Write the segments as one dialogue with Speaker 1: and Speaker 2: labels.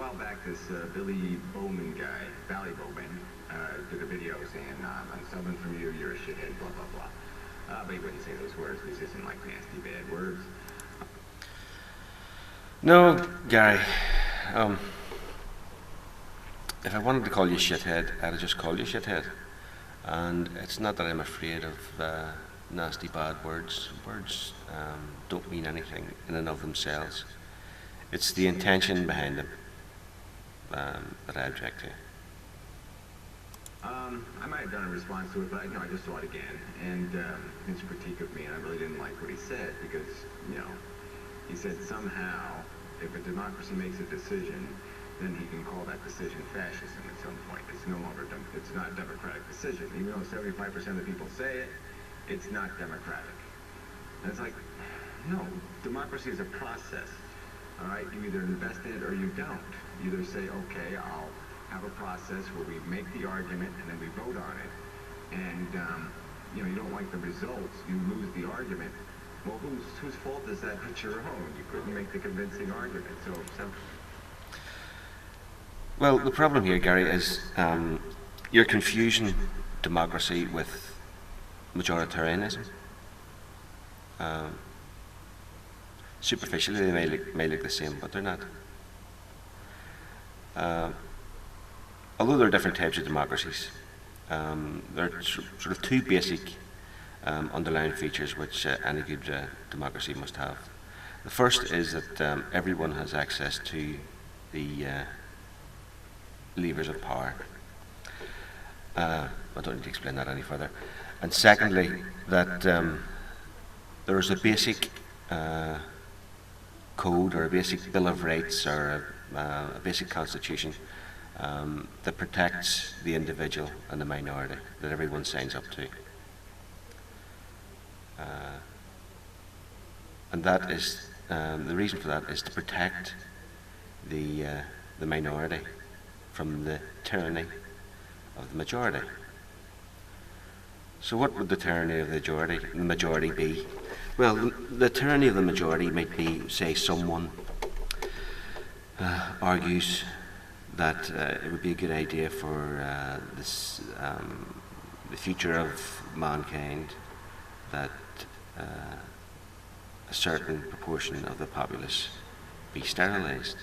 Speaker 1: while back, this Billy Bowman guy, Valley Bowman, did a video saying, I'm subbing from you, you're a shithead, blah, blah, blah. But he wouldn't say those words. These isn't like nasty, bad words.
Speaker 2: No, Gary. If I wanted to call you shithead, I'd have just called you shithead. And it's not that I'm afraid of nasty, bad words. Words don't mean anything in and of themselves. It's the intention behind them that I object to.
Speaker 1: I might have done a response to it, but I just saw it again, and his critique of me, and I really didn't like what he said, because, he said somehow, if a democracy makes a decision, then he can call that decision fascism at some point. It's no longer, it's not a democratic decision. Even though 75% of the people say it, it's not democratic. And it's like, no, democracy is a process, all right? You either invest in it or you don't. You either say, okay, I'll have a process where we make the argument and then we vote on it, and you don't like the results, you lose the argument. Well, whose fault is that but your own? You couldn't make the convincing argument. So
Speaker 2: well, the problem here, Gary, is you're confusing democracy with majoritarianism. Superficially, they may look the same, but they're not. Although there are different types of democracies, there are sort of two basic underlying features which any good democracy must have. The first is that everyone has access to the levers of power. I don't need to explain that any further. And secondly, that there is a basic code or a basic Bill of Rights or a basic constitution that protects the individual and the minority that everyone signs up to. And that is, the reason for that is to protect the minority from the tyranny of the majority. So what would the tyranny of the majority be? Well, the tyranny of the majority might be, say, someone argues that it would be a good idea for the future of mankind that a certain proportion of the populace be sterilised.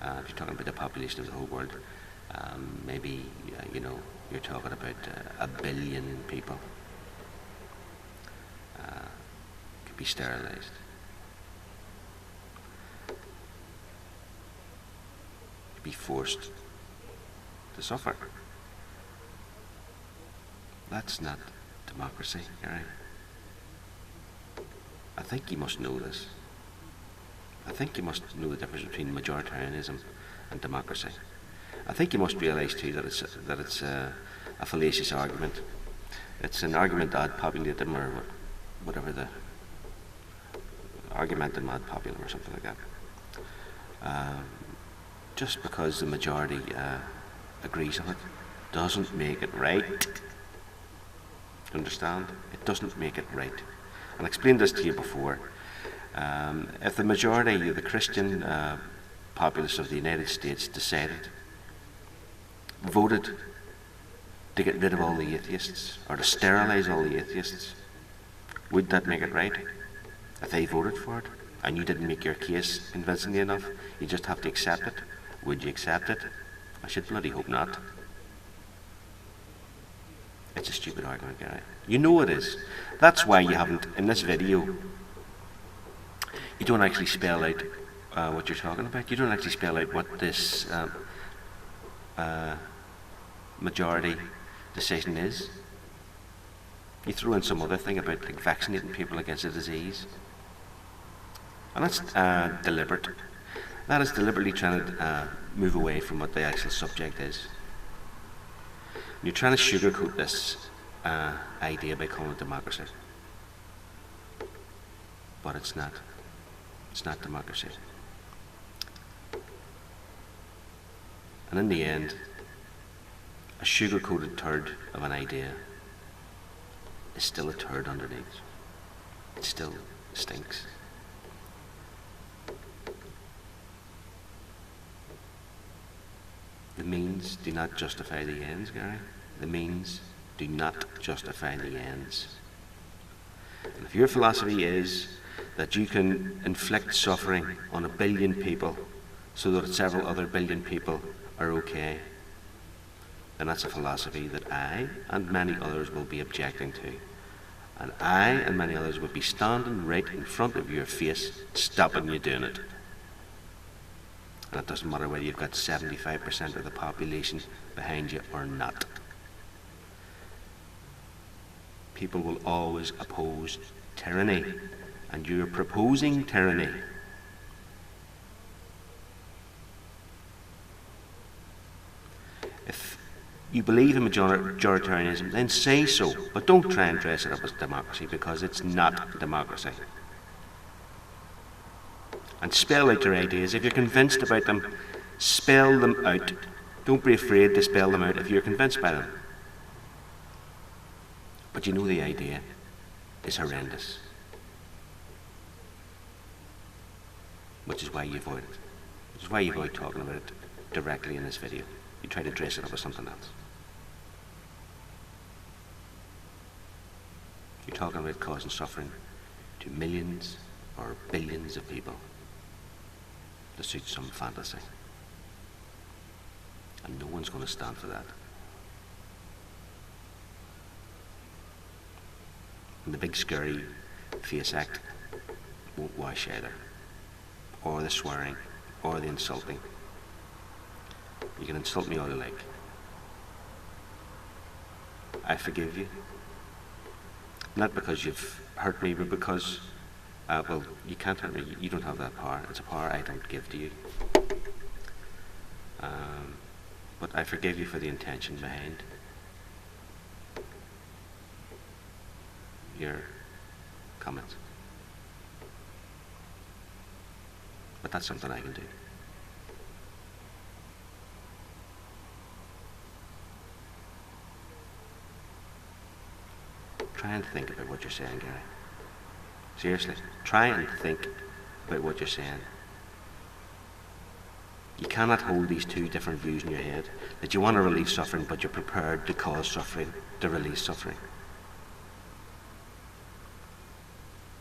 Speaker 2: If you're talking about the population of the whole world, maybe you're talking about 1 billion people could be sterilised. Could be forced to suffer. That's not democracy, right? I think you must know this. I think you must know the difference between majoritarianism and democracy. I think you must realise too that it's a fallacious argument. It's an argument ad populum, or whatever the Argumentum ad populum or something like that. Just because the majority agrees on it doesn't make it right. Understand? It doesn't make it right. And I explained this to you before. If the majority of the Christian populace of the United States voted to get rid of all the atheists, or to sterilise all the atheists, would that make it right? If they voted for it, and you didn't make your case convincingly enough, you just have to accept it. Would you accept it? I should bloody hope not. It's a stupid argument, Gary. You know it is. That's why you haven't, in this video, you don't actually spell out what you're talking about. You don't actually spell out what this majority decision is. You throw in some other thing about like vaccinating people against a disease. And that's deliberate. That is deliberately trying to move away from what the actual subject is. You're trying to sugarcoat this idea by calling it democracy. But it's not. It's not democracy. And in the end, a sugar-coated turd of an idea is still a turd underneath. It still stinks. The means do not justify the ends, Gary. The means do not justify the ends. And if your philosophy is that you can inflict suffering on 1 billion people so that several other billion people are okay, then that's a philosophy that I and many others will be objecting to. And I and many others would be standing right in front of your face, stopping you doing it. And it doesn't matter whether you've got 75% of the population behind you or not. People will always oppose tyranny, and you're proposing tyranny. If you believe in majoritarianism, then say so, but don't try and dress it up as democracy, because it's not democracy. And spell out your ideas. If you're convinced about them, spell them out. Don't be afraid to spell them out if you're convinced by them. But you know the idea is horrendous, which is why you avoid it. Which is why you avoid talking about it directly in this video. You try to dress it up as something else. You're talking about causing suffering to millions or billions of people to suit some fantasy. And no one's going to stand for that. And the big scary face act won't wash either. Or the swearing, or the insulting. You can insult me all you like. I forgive you. Not because you've hurt me, but because, well, you can't hurt me. You don't have that power. It's a power I don't give to you. But I forgive you for the intention behind your comments. But that's something I can do. Try and think about what you're saying, Gary. Seriously, try and think about what you're saying. You cannot hold these two different views in your head, that you want to relieve suffering, but you're prepared to cause suffering, to release suffering.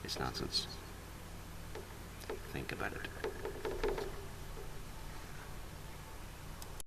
Speaker 2: It's nonsense. Think about it.